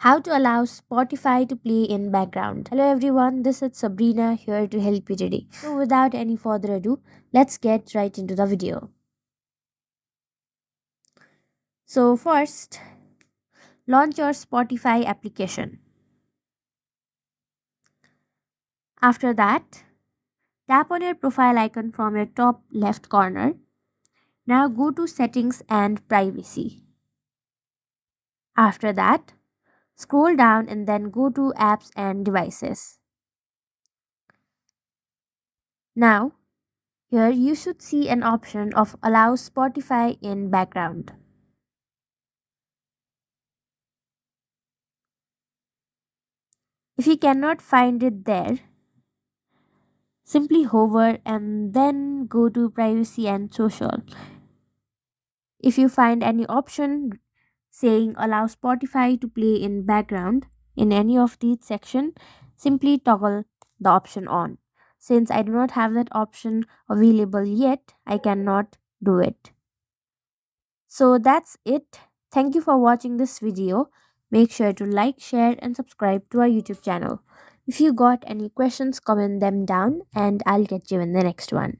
How to allow Spotify to play in background. Hello everyone, this is Sabrina here to help you today. So without any further ado, let's get right into the video. So first, launch your Spotify application. After that, tap on your profile icon from your top left corner. Now go to settings and privacy. After that, scroll down and then go to apps and devices. Now, here you should see an option of allow Spotify in background. If you cannot find it there, simply hover and then go to privacy and social. If you find any option saying allow Spotify to play in background in any of these section, simply toggle the option on. Since I do not have that option available yet, I cannot do it. So that's it. Thank you for watching this video. Make sure to like, share and subscribe to our YouTube channel. If you got any questions, comment them down and I'll get you in the next one.